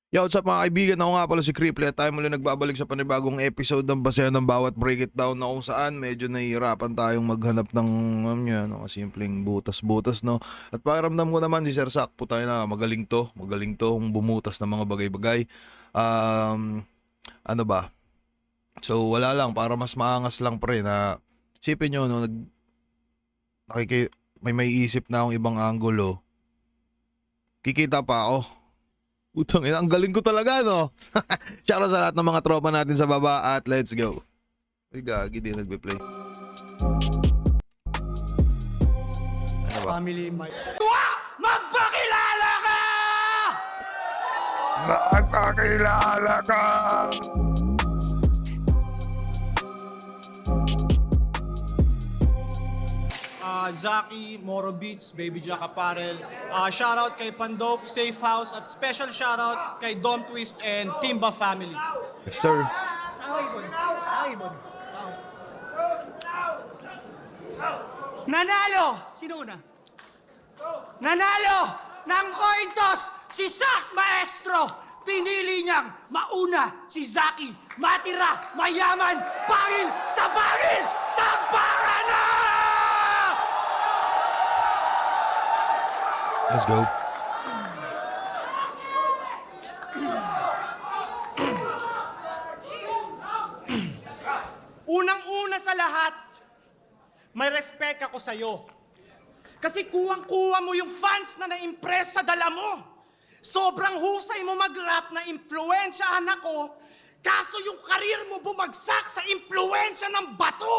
Yo, what's up mga kaibigan? Ako nga pala si Cripply at tayo muli nagbabalik sa panibagong episode ng Basehan ng Bawat Break It Down na kung saan medyo nahihirapan tayong maghanap ng simpleng butas-butas, no? At pakiramdam ko naman si Sir Sak, putay na, magaling to kung bumutas ng mga bagay-bagay. Ano ba? So wala lang, para mas maangas lang pre na isipin nyo, no, may isip na akong ibang angulo. Kikita pa ako. Utang ina, ang galing ko talaga, no? Shoutout sa lahat ng mga tropa natin sa baba at let's go. Uy, gagi, di nagbe-play. Ano ba? Family, my... Magpakilala ka! Magpakilala ka! Zaki, Moro Beats, Baby Jack Apparel. Shoutout kay Pandope, Safe House, at special shoutout kay Dom Twist and Timba Family. Yes, sir. Nanalo! Sino una? Nanalo ng coin toss si Sak Maestro! Pinili niyang mauna si Zaki, matira, mayaman, pangil sa pangil! Samparan na! Let's go. Unang-una sa lahat, may respect ako sa'yo. Kasi kuwang-kuwa mo yung fans na na-impress sa dala mo. Sobrang husay mo mag-rap na impluwensyahan ako, kaso yung karir mo bumagsak sa impluwensya ng bato.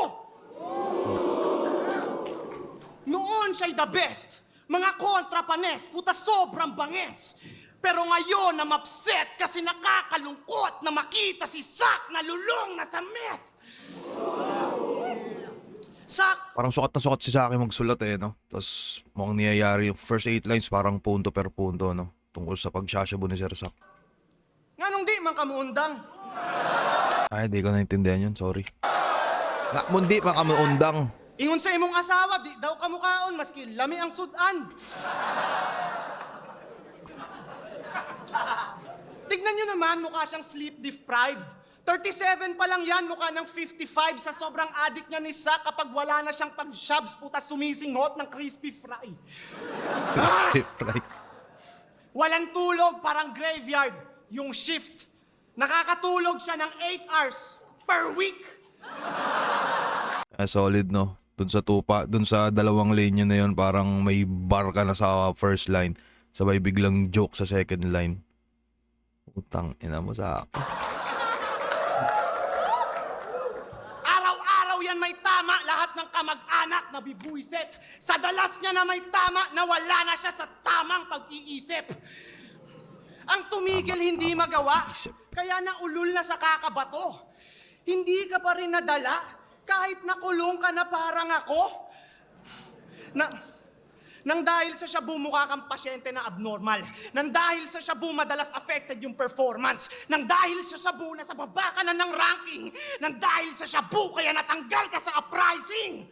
Noon siya'y the best. Mga kontrapanes, puta sobrang banges. Pero ngayon na mapset kasi nakakalungkot na makita si Sak na lulong na sa meth. Sak! Parang sukat na sukat si Saki magsulat no? Tapos mukhang niyayari yung first 8 lines parang punto per punto, no? Tungkol sa pagsasyabu ni Sir Sak. Nga nung di man kamuundang. Ay, di ko naintindihan yun, sorry. Mundi pa kami undang. Ingon sa imong asawa, di daw kamukaon, maski lami ang sudan. Tignan nyo naman, mukha siyang sleep deprived. 37 pa lang yan, mukha ng 55 sa sobrang addict niya ni Sak kapag wala na siyang pag-shabs, puta sumisinghot ng crispy fry. Right. Walang tulog, parang graveyard. Yung shift, nakakatulog siya ng 8 hours per week. Solid, no? Dun sa dalawang linya na yun, parang may bar ka na sa first line. Sabay biglang joke sa second line. Utang ina mo sa ako. Araw-araw yan may tama, lahat ng kamag-anak na bibuisit. Sa dalas niya na may tama, nawala na siya sa tamang pag-iisip. Ang tumigil hindi magawa, kaya naulul na sa kakabato. Hindi ka pa rin nadala, kahit nakulong ka na parang ako. Nang dahil sa shabu mukha kang pasyente na abnormal. Nang dahil sa shabu madalas affected yung performance. Nang dahil sa shabu nasa baba ka na ng ranking. Nang dahil sa shabu kaya natanggal ka sa uprising.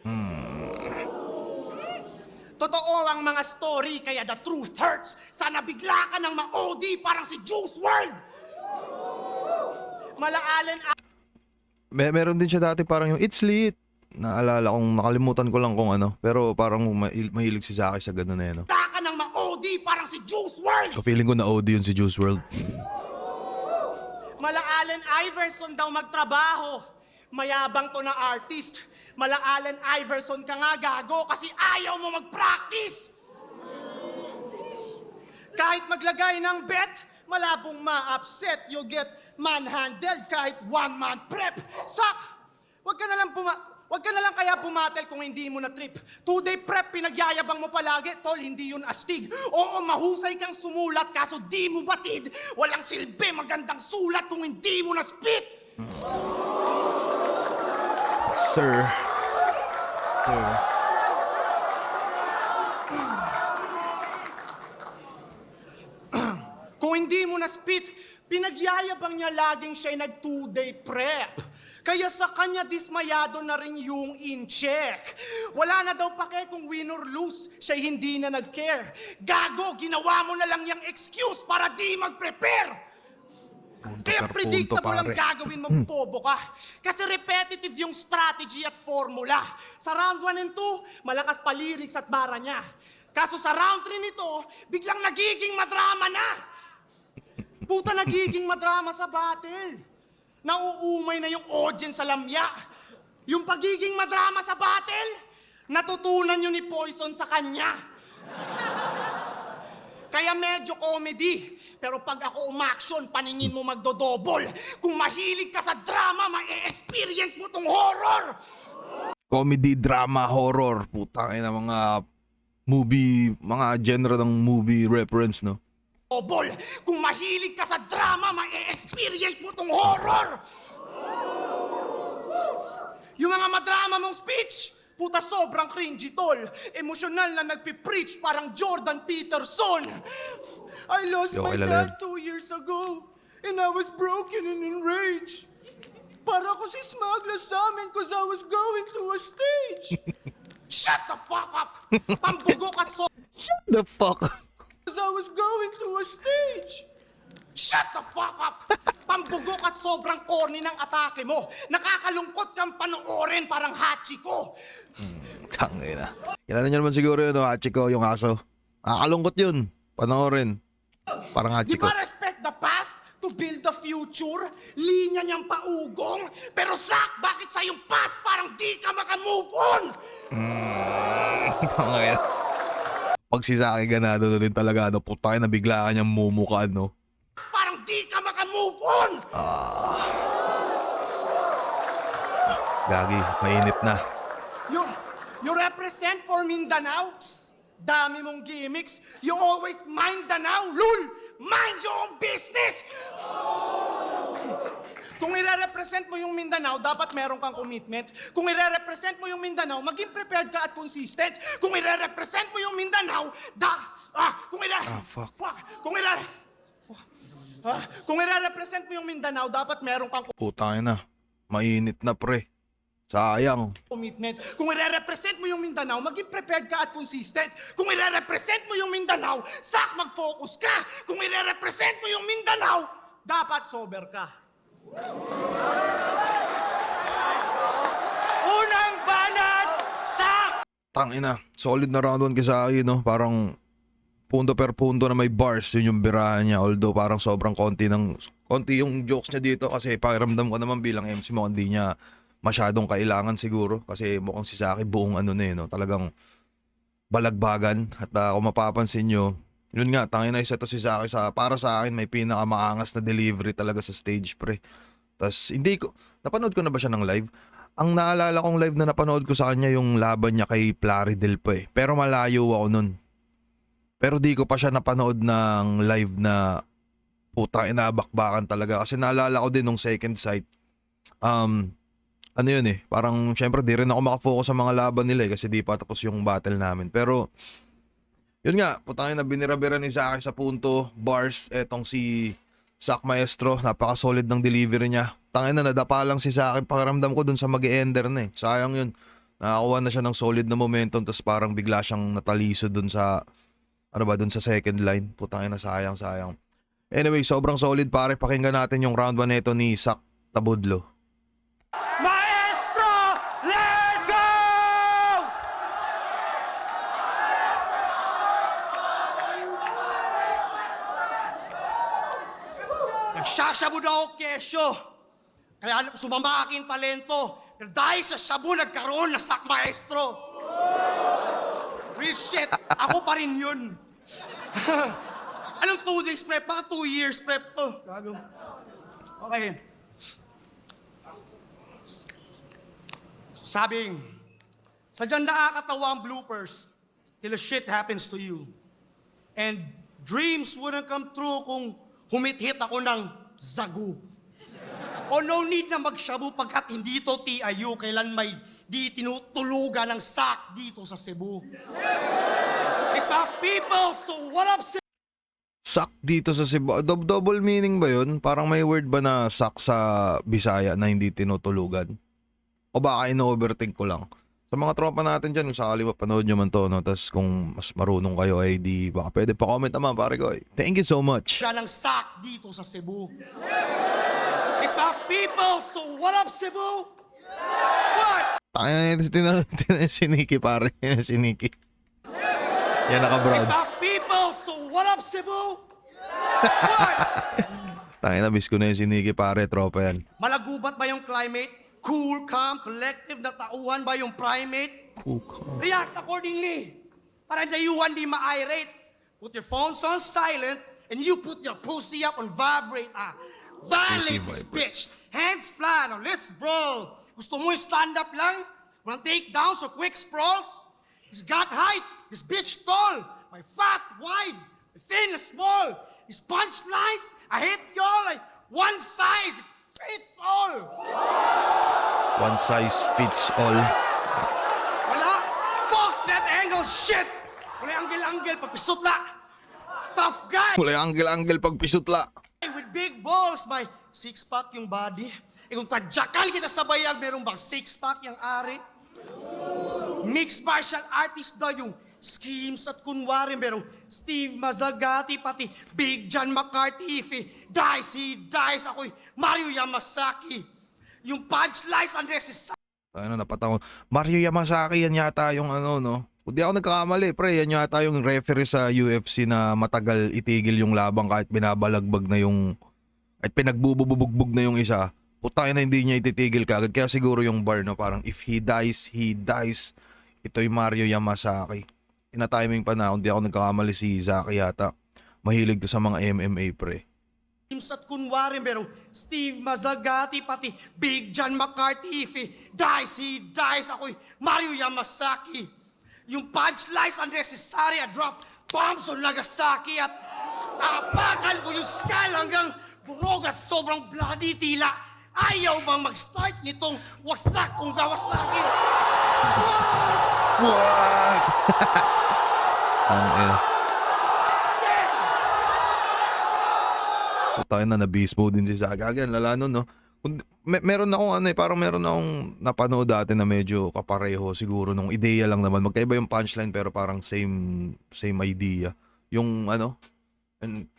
Totoo ang mga story kaya the truth hurts. Sana bigla ka ng ma-OD parang si Juice WRLD. Malaalin Meron din siya dati parang yung It's Lit. Naalala kong nakalimutan ko lang kung ano. Pero parang mahilig si Saki sa ganun na yan. ka ng ma-OD parang si Juice WRLD. So feeling ko na OD yun si Juice WRLD. Mala Allen Iverson daw magtrabaho. Mayabang to na artist. Mala Allen Iverson ka nga gago kasi ayaw mo mag-practice. Kahit maglagay ng bet, malabong ma-upset. You'll get manhandled kahit one-man prep. Sak! Huwag ka na lang kaya bumatel kung hindi mo na trip. 2-day prep, pinagyayabang mo palagi. Tol, hindi yun astig. Oo, mahusay kang sumulat, kaso di mo batid. Walang silbi, magandang sulat kung hindi mo na spit. Sir. Kung hindi mo na spit, pinagyayabang niya laging siya'y nag 2-day prep. Kaya sa kanya dismayado na rin yung in-check. Wala na daw pake kung win or lose, siya'y hindi na nag-care. Gago, ginawa mo na lang yung excuse para di mag-prepare. Kaya per punto, predictable ang pare. gagawin mong bobo ka. Kasi repetitive yung strategy at formula. Sa round 1 and 2, malakas pa lyrics at bara niya. Kaso sa round 3 nito, biglang nagiging madrama na. Puta, nagiging madrama sa battle. Nauumay na yung audience sa lamya. Yung pagiging madrama sa battle, natutunan yun ni Poison sa kanya. Kaya medyo comedy. Pero pag ako umaksyon, paningin mo magdodobol. Kung mahilig ka sa drama, ma-experience mo tong horror. Comedy, drama, horror. Putang ina, mga movie, mga genre ng movie reference, no? Dobol. Kung mahilig ka sa drama, ma-experience mo tong horror. Yung mga madrama mong speech, puta sobrang cringy tol. Emosyonal na nagpipreach parang Jordan Peterson. I lost Yo, my kilala dad 2 years ago and I was broken and enraged. Para ko si Smagla sa amin cause I was going to a stage. Shut the fuck up! Pambugok at so... Shut the fuck up. Cause I was going to a stage. Shut the fuck up! Pambugok at sobrang corny ng atake mo. Nakakalungkot kang panoorin parang Hachiko. Tangina. Kilala niyo naman siguro yun, no? Hachiko, yung aso. Nakakalungkot yun. Panoorin. Parang Di Hachiko. ba respect the past to build the future? Linya niyang paugong. Pero Zach, bakit sa yung past parang di ka makamove on? Tangina. Pag si Saki ganado na rin talaga, no? Putay na bigla ka niyang mumukaan, no? Parang di ka makamove on! Gagi, mainit na. You represent for Mindanao? Dami mong gimmicks. You always mind Danao. Lul! Mind your own business! Kung ire-represent mo yung Mindanao, dapat meron kang commitment. Kung ire-represent mo yung Mindanao, maging prepared ka at consistent. Kung ire-represent mo yung Mindanao, Fuck. Kung ire-represent mo yung Mindanao, dapat meron kang Putay na. Mainit na, pre. Sayang. commitment. Kung ire-represent mo yung Mindanao, maging prepared ka at consistent. Kung ire-represent mo yung Mindanao, mag-focus ka. Kung ire-represent mo yung Mindanao, dapat sober ka. Unang banat, sak! Tangina. Solid na round 1 kay Saki, no? Parang punto per punto na may bars yun yung birahan niya. Although parang sobrang konti yung jokes niya dito kasi pakiramdam ko naman bilang MC mo hindi niya masyadong kailangan siguro kasi mukhang si Saki buong ano na no? Talagang balagbagan at kung mapapansin nyo, yun nga, tangina isa to si Saki para sa akin may pinakamaangas na delivery talaga sa stage, pre. Tas napanood ko na ba siya ng live? Ang naalala kong live na napanood ko sa kanya yung laban niya kay Plaridel pa eh. Pero malayo ako nun. Pero di ko pa siya napanood ng live na putang inabakbakan talaga. Kasi naalala ko din nung second sight. Ano yun eh. Parang syempre di rin ako makafocus sa mga laban nila eh. Kasi di pa tapos yung battle namin. Pero yun nga. Putang ina binira-bira ni Saki sa punto. Bars. Etong si Sak Maestro. Napaka-solid ng delivery niya. Tangina nadapa lang si Saki. Pakiramdam ko dun sa mag-e-ender na eh. Sayang yun. Nakakuha na siya ng solid na momentum. Tapos parang bigla siyang nataliso dun sa dun sa second line. Putang ina, sayang. Anyway, sobrang solid pare. Pakinggan natin yung round 1 nito ni Sak Tabudlo. Maestro, let's go! Nagsasabog ako, kesyo. Kaya sumama aking talento. Pero dahil sa shabu, nagkaroon na Sak Maestro. Real shit, ako pa rin yun. Anong 2 days prep? Baka 2 years prep to. Gago. Okay. Sabing, sadyang nakakatawa ang bloopers till the shit happens to you. And dreams wouldn't come true kung humit-hit ako ng zagu. O no need na magshabu pagkat hindi to TIU kailan may di tinutulugan ng sak dito sa Cebu. It's my people, so what up, Cebu? Sak dito sa Cebu. Double meaning ba yun? Parang may word ba na sak sa Bisaya na hindi tinutulugan? O baka ino-overthink ko lang? Sa mga tropa natin dyan, kung sakali mapanood nyo man to, no? Tapos kung mas marunong kayo, ay di baka pwede pa-comment naman, pare ko. Thank you so much. Siya ng sak dito sa Cebu. It's my people, so what up, Cebu? What? Tayo si Nikki, pare. Si Nikki. Yan, naka-brown. It's my people, so what up, Cebu? What? Tayo na, miss ko na yung si Nikki, pare. Tropa yan. Malagubat ba yung climate? Cool, calm, collective na tauhan ba yung primate? React accordingly. Para dayuhan di ma-irate. Put your phones on silent and you put your pussy up on vibrate. Violate this bitch. Hands flat. Now let's brawl. Gusto mo yung stand up lang? Wanna take down so quick sprawls? He's got height. This bitch tall. My fat wide. My thin small. His punchlines, I hit y'all like one size. It fits all. One size fits all. Wala. Fuck that angle shit. Wala angle-angle pagpisot la. Tough guy. Wala anggel-anggel pag pisutla. With big balls, may six-pack yung body. Eh kung tadjakal kita sa bayag, meron bang six-pack yung ari? Mixed martial artist daw yung schemes at kunwari merong Steve Mazzagati, pati Big John McCarthy, Dice ako'y Mario Yamasaki. Yung punchlines, unnecessary. Ano, napataw. Mario Yamasaki, yan yata yung ano, no? Kung di ako nagkakamali, pre, yan yata yung referee sa UFC na matagal itigil yung labang kahit binabalagbag na yung, kahit pinagbububugbog na yung isa. Putay na hindi niya ititigil kagad. Kaya siguro yung bar, no? Parang if he dies, he dies. Ito'y Mario Yamasaki. Ina-timing pa na, kung di ako nagkakamali si Zaki yata. Mahilig to sa mga MMA, pre. At kunwari merong Steve Mazzagati, pati Big John McCarthy, Dice ako'y Mario Yamasaki. Yung punchlines unnecessary, I drop bombs on Nagasaki at tapakan ko yung skull hanggang burog at sobrang bloody tila. Ayaw bang mag-start nitong wasak kong Kawasaki? What? Ang ina. Tayo na na-beast mode din si Zaki. Again, lala nun, no? Meron akong ano parang meron akong napanood dati na medyo kapareho siguro nung ideya lang naman. Magkaiba yung punchline pero parang same idea. Yung ano, and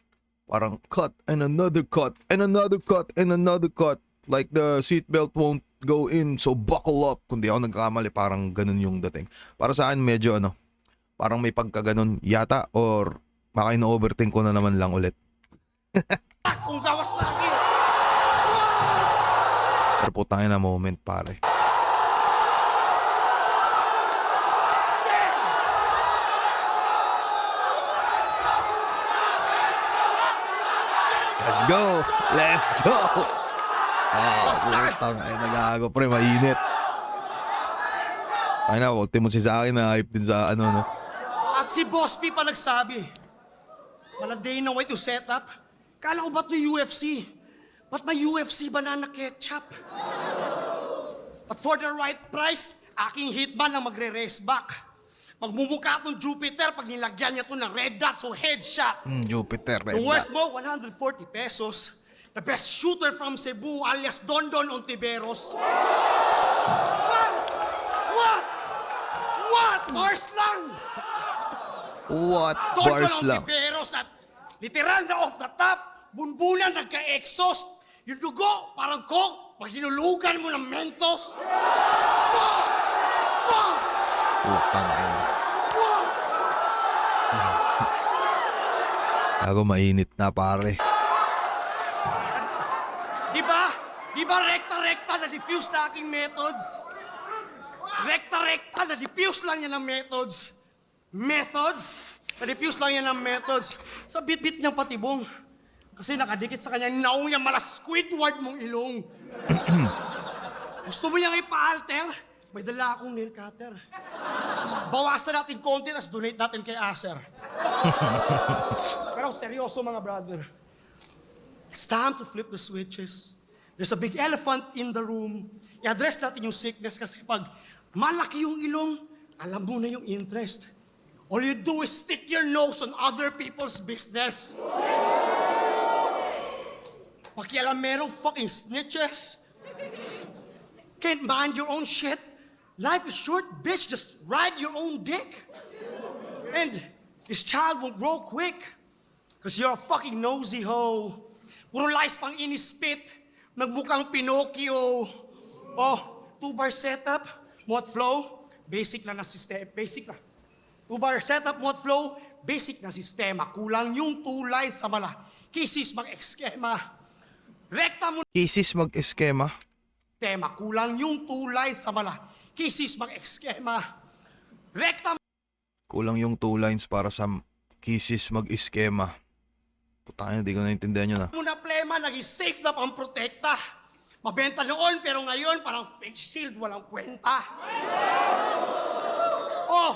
parang cut and another cut and another cut and another cut. Like the seatbelt won't go in, so buckle up. Kung di ako nagkakamali, parang ganun yung dating. Para sa akin, medyo ano, parang may pagkaganon yata or baka ino-overthink ko na naman lang ulit. Kung Kawasaki! Pero po tayo na moment, pare. Let's go! Let's go! Putang ay nagago, pre, mainit. Ay na, wag mo si Zaki na hype din sa ano, no? At si Boss P pa nagsabi, maladay na wait yung setup. Kala ko ba't no UFC? Ba't may UFC banana ketchup? But for the right price, aking hitman ang magre-race back. Magmumukha itong Jupiter pag nilagyan niya ito ng red dot, so headshot. Jupiter, red Yung dot. worth mo, 140 pesos. The best shooter from Cebu, alias Dondon Ontiveros. What? Bars lang! What? Dondon Bars lang. Ontiveros at literal na off the top, bunbulan nagka-exhaust. Yung dugo, parang coke, pag hinulugan mo ng Mentos. Fuck! Putang ina. Ako mainit na, pare. Di ba rekta-rekta na diffuse na aking methods? Rekta-rekta na diffuse lang yan ng methods. Na diffuse lang yan ng methods. Sa bit-bit niyang patibong. Kasi nakadikit sa kanya, naong yung mala Squidward mong ilong. Gusto mo niyang ipa-alter? May dala akong nail cutter. Bawasan natin konti, tas donate natin kay Acer. Pero seryoso mga brother. It's time to flip the switches. There's a big elephant in the room. I-address natin yung sickness kasi pag malaki yung ilong, alam mo na yung interest. All you do is stick your nose on other people's business. Pakialam merong fucking snitches. Can't mind your own shit. Life is short, bitch. Just ride your own dick. And this child won't grow quick. Cause you're a fucking nosy hoe. Puro lies pang inispit. Nagmukhang Pinocchio. Oh, 2-bar setup, mod flow, basic na sistema. Basic na. 2-bar setup, mod flow, basic na sistema. Kulang yung 2 lines sa mala. Kisis mag-eskema. Rekta mo Kisis mag-eskema. tema. Kulang yung 2 lines sa mala. Kisis mag-eskema. Rekta Kulang yung 2 lines para sa kisis mag-eskema. Putang ina, di ko naintindihan yun ah. mo na plema, naging safe na pang protekta. Mabenta noon, pero ngayon parang face shield, walang kwenta. Oh,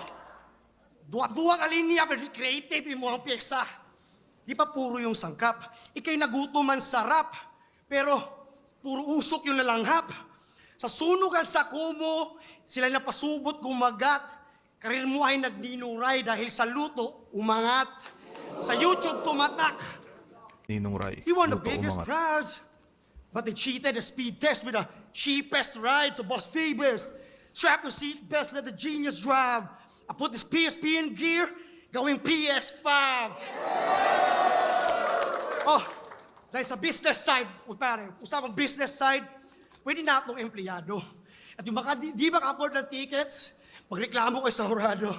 duwa-duwa ka linya, pero creative yung mga pyesa. Di pa puro yung sangkap. Ika'y nagutuman sarap, pero puro usok yung nalanghap. Sa sunugan sa kumo, sila napasubot gumagat. Karir mo ay nagninuray dahil sa luto, umangat. Sa YouTube, tumatak. Ninong Rai. He won the Luto biggest umangat. prize. But they cheated the speed test with the cheapest ride to Boss Phoebus. Strap your seat best, let the genius drive. I put this PSP in gear, going PS5. Oh, dahil sa business side, pare, usapang business side, pwede na itong empleyado. At yung di maka-afford ng tickets, magreklamo kay sa hurado.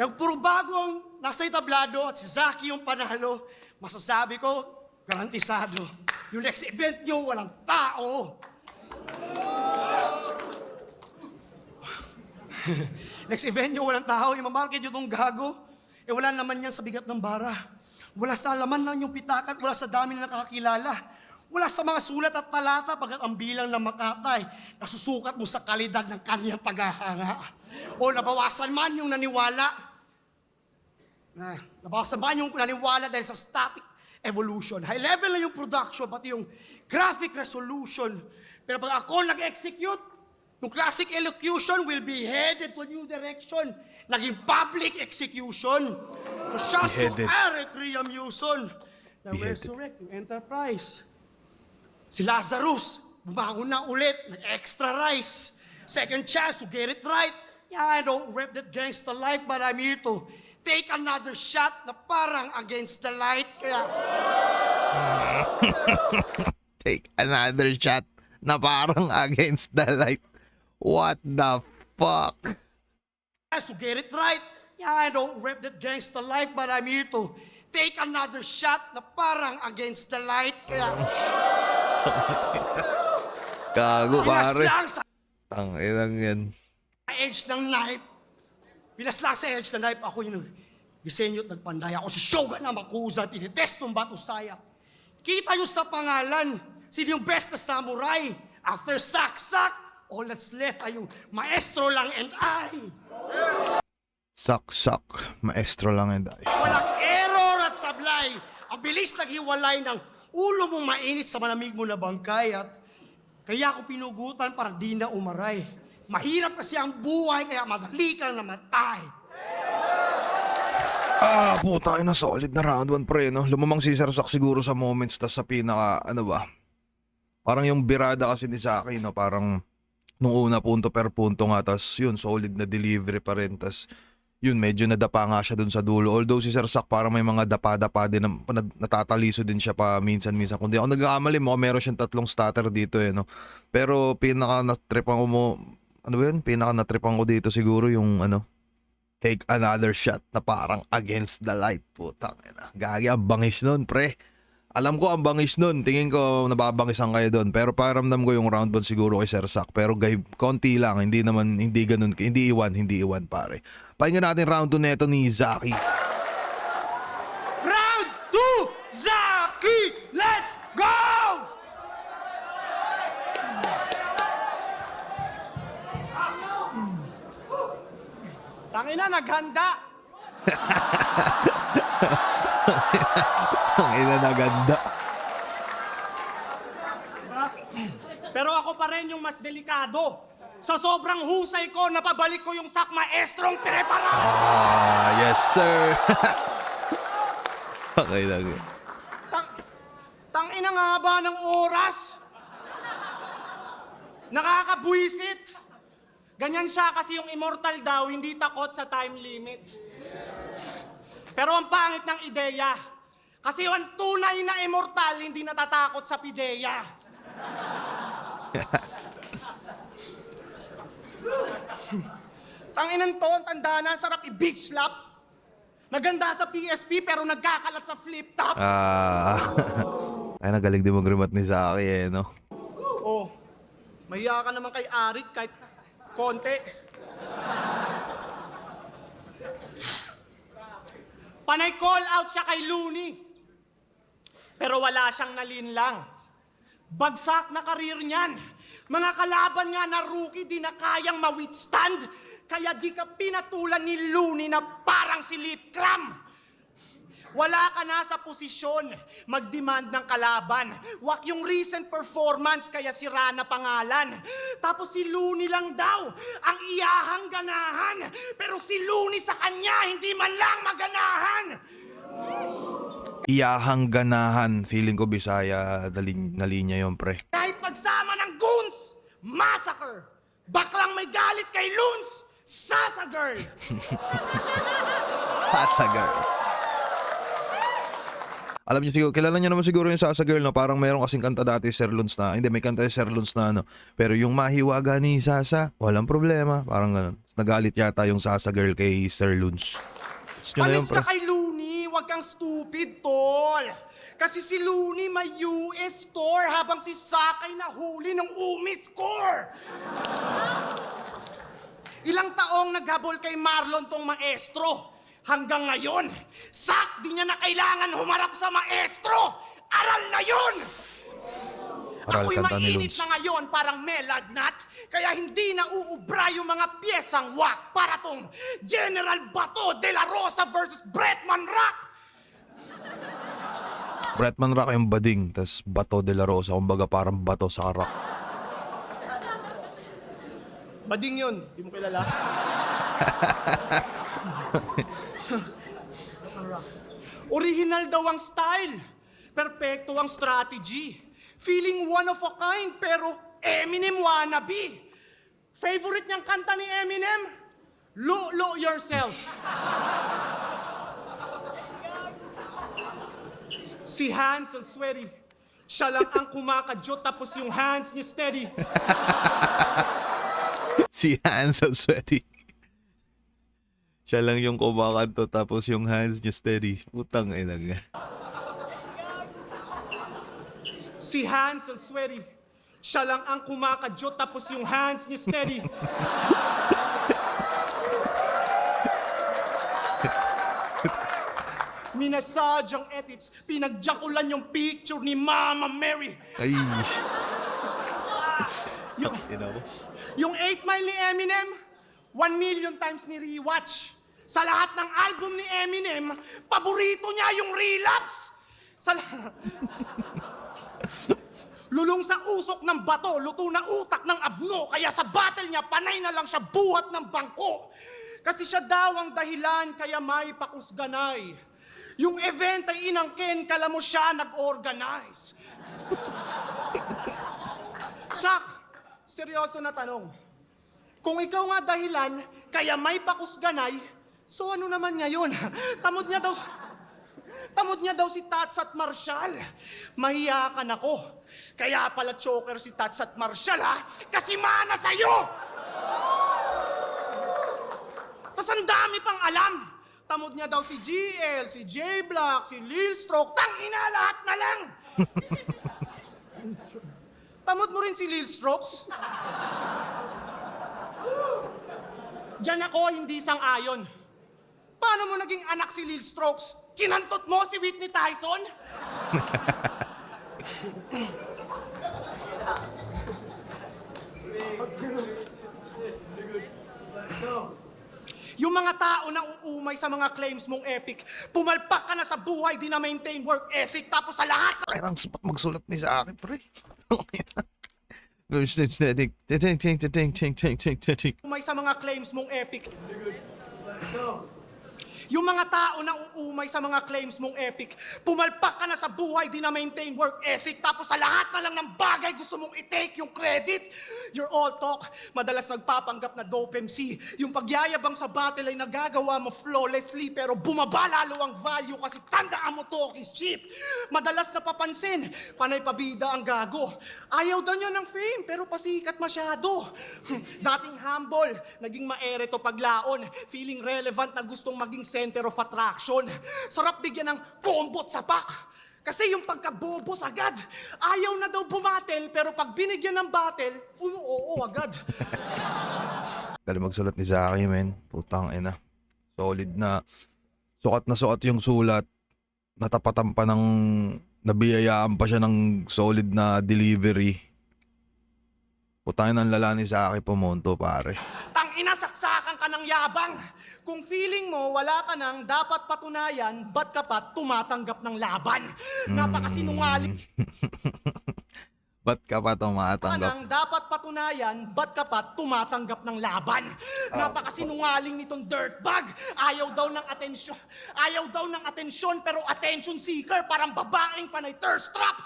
Yung puro bagong nasa itablado at si Zaki yung panalo, masasabi ko, garantisado. Yung next event nyo, walang tao. Next event nyo, walang tao. Imamarket nyo itong gago. Eh wala naman yan sa bigat ng bara. Wala sa alaman lang yung pitakat, wala sa dami na nakakakilala. Wala sa mga sulat at talata pagkat ang bilang ng makatay, nasusukat mo sa kalidad ng kanyang paghahanga. O nabawasan man yung naniwala. Nabawasan man yung naniwala dahil sa static evolution. High level na yung production, pati yung graphic resolution. Pero pag ako nag-execute, yung classic elocution will be headed to a new direction. Naging public execution. Shouts to Beheaded. Eric Riamuson na Beheaded. resurrect yung enterprise. Si Lazarus, bumangon na ulit, nag-extra rice. Second chance to get it right. Yeah, I don't rep that gangsta life, but I'm here to take another shot na parang against the light. Kaya, Take another shot na parang against the light. What the fuck? chance to get it right. Yeah, I don't rep that gangsta life, but I'm here to take another shot na parang against the light. Kaya, Gago pare. pinaslang sa Tanginang yan. edge ng knife. Pinaslang sa edge ng knife. Ako yung disenyo at nagpanday. Ako si Shogun na makuza. Tinitest ng bato saya. Kita nyo sa pangalan. Sino yung best na samurai? After sak-sak, all that's left ay yung maestro lang and I. Sak-sak. Maestro lang and I. Walang error at sablay. Ang bilis naghiwalay ng ulo mong mainit sa malamig mo na bangkay at kaya ako pinugutan para di na umaray. Mahirap kasi ang buhay kaya madali kang namatay. Ah, puta na solid na round 1 pre, no? Lumamang si Sarsak siguro sa moments tas sa pinaka, ano ba? Parang yung birada kasi ni Saki, no? Parang nung una punto per punto nga, tas yun, solid na delivery pa rin. Tas yun, medyo nadapa nga siya dun sa dulo. Although si Sarsak parang may mga dapa-dapa din, natataliso din siya pa minsan-minsan. Kung di ako nag-aamali mo, meron siyang 3 starter dito eh, no? Pero pinaka natripan ko mo, ano ba yun? Pinaka natripan ko dito siguro yung ano, take another shot na parang against the light. Putang ina. Gagi, ang bangis nun, pre. Alam ko ang bangis nun. Tingin ko nababangisan kayo doon. Pero paramdam ko yung round 1 siguro kay Sersak. Pero konti lang. Hindi naman, hindi ganun. Hindi iwan, pare. Pakinggan natin round 2 neto ni Zaki. Round 2, Zaki! Let's go! Tangina, naghanda. Ang ina na ganda. Pero ako pa rin yung mas delikado. Sa sobrang husay ko, napabalik ko yung sak maestrong preparado. Ah, yes sir. Okay lang yun. Tangina nga ba ng oras? Nakakabwisit. Ganyan siya kasi yung immortal daw, hindi takot sa time limit. Pero ang pangit ng ideya. Kasi yung tunay na immortal, hindi natatakot sa pideya. Tanginan to, ang tanda na, sarap i-big slap. Maganda sa PSP pero nagkakalat sa flip top. Ay, nagaling din mag-remote ni Saki eh, no? Oh, mahiya ka naman kay Arik kahit konti. Panay call out siya kay Looney. Pero wala siyang nalinlang. Bagsak na karir niyan. Mga kalaban nga na rookie di na kayang ma-withstand. Kaya di ka pinatulan ni Looney na parang si Lip Clam. Wala ka na sa posisyon mag-demand ng kalaban. Wak yung recent performance kaya sira na pangalan. Tapos si Looney lang daw ang iyahang ganahan. Pero si Looney sa kanya hindi man lang maganahan. Iyahang ganahan. Feeling ko Bisaya na linya yun, pre. Kahit magsama ng goons, massacre. Baklang may galit kay Loons, Sasa Girl. Sasa Girl. Alam niyo siguro, kilala niyo naman siguro yung Sasa Girl, no? Parang meron kasing kanta dati Sir Luns na, hindi, may kanta si Sir Luns na ano. Pero yung mahiwaga ni Sasa, walang problema. Parang ganun. Nagalit yata yung Sasa Girl kay Sir Luns. Panis ka kay Looney, wag kang stupid, tol. Kasi si Looney may US store habang si Sakay nahuli ng UMI score. Ilang taong naghabol kay Marlon tong maestro. Hanggang ngayon, sak di niya na kailangan humarap sa maestro. Aral na yun! Aral Ako'y kanta ni mainit Luns. na ngayon parang melagnat. Kaya hindi na uubra yung mga piyesang wak para tong General Bato de la Rosa versus Bretman Rock. Bretman Rock yung bading, tas Bato de la Rosa, kumbaga parang bato sa rock. Bading yun, di mo kilala? Original daw ang style. Perfecto ang strategy. Feeling one of a kind, pero Eminem wannabe. Favorite niyang kanta ni Eminem? Lo Yourself. Si Hansel Sweaty. Siya lang ang kumakadyot tapos yung hands niya steady. Si Hansel Sweaty. Siya lang yung kumakanto tapos yung hands niya steady. Utang ina nga. Si Hansel Sweaty. Siya lang ang kumakadyot tapos yung hands niya steady. Minasage ang edits, pinagjakulan yung picture ni Mama Mary. Ay. Yung, yung 8 Mile ni Eminem, 1 million times ni rewatch. Sa lahat ng album ni Eminem, paborito niya yung Relapse. Lulong sa usok ng bato, luto na utak ng abno, kaya sa battle niya, panay na lang siya buhat ng bangko. Kasi siya daw ang dahilan, kaya may pakusganay. Yung event ay inangkin, kala mo siya nag-organize. Sak, seryoso na tanong. Kung ikaw nga dahilan, kaya may pakusganay, so ano naman ngayon? Tamod niya daw si Tats at Marshall. Mahiyakan ako. Kaya pala choker si Tats at Marshall, ha? Kasi mana sa'yo! Tas ang dami pang alam. Tamod niya daw si GL, si J-Block, si Lil Stroke. Tangina, lahat na lang! Tamod mo rin si Lil Strokes? Diyan ako hindi sang-ayon. Paano mo naging anak si Lil Strokes? Kinantot mo si Whitney Tyson? Yung mga tao na uumay sa mga claims mong epic, pumalpak ka na sa buhay, di na maintain work ethic, tapos sa lahat Kailang sapat magsulat ni sa akin, pre. umay sa mga claims mong epic. Yung mga tao na uumay sa mga claims mong epic, pumalpak ka na sa buhay, di na maintain work ethic, tapos sa lahat na lang ng bagay gusto mong i-take yung credit. You're all talk, madalas nagpapanggap na dope MC. Yung pagyayabang sa battle ay nagagawa mo flawlessly, pero bumaba lalo ang value kasi tandaan mo talk is cheap. Madalas napapansin, panay pabida ang gago. Ayaw daw niya ng fame, pero pasikat masyado. Dating humble, naging maere to paglaon. Feeling relevant na gustong maging center of attraction. Sarap bigyan ng combo at sapak. Kasi yung pagkabobos agad, ayaw na daw bumatel, pero pag binigyan ng battle, oo agad. Galing magsulat ni Zaki, men. Putang ina. Solid na sukat yung sulat. Natapatan pa ng nabiyayaan pa siya ng solid na delivery. Putang ina, ang lala ni Zaki Pumonto, pare. Tangina, saksakan ka ng yabang. Kung feeling mo wala ka nang dapat patunayan, ba't ka pa tumatanggap ng laban? Napakasinungaling Ba't ka pa ka tumatanggap? nang dapat patunayan, ba't ka pa tumatanggap ng laban? Napakasinungaling nitong dirtbag. Ayaw daw ng atensyon. Ayaw daw ng atensyon, pero attention seeker, parang babaeng panay thirst trap.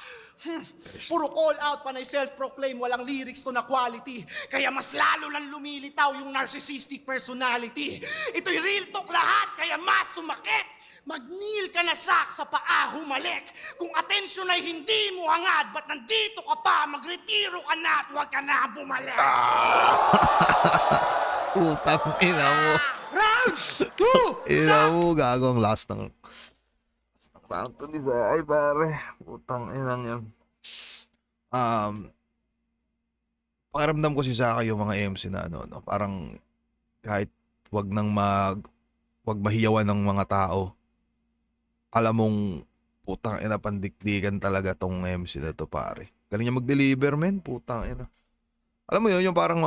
Puro call out, panay self-proclaim, walang lyrics to na quality. Kaya mas lalo lang lumilitaw yung narcissistic personality. Ito'y real talk lahat, kaya mas sumakit. Mag-kneel ka na sa paa, humalik. Kung atensyon ay hindi mo hangad, ba't nandito ka pa? Magretiro ka na at huwag ka na bumalik. Putang ina mo. Round 2! Ina mo, gagawang last ng round to ni Zaki, pare. Putang ina yan. Pakiramdam ko si Zaki yung mga MC na no, parang kahit wag mahiyawan ng mga tao, alam mong putang ina, pandikdikan talaga tong MC na to, pare. Galing niya mag-deliver, men. Putang ina. Alam mo yun, yung parang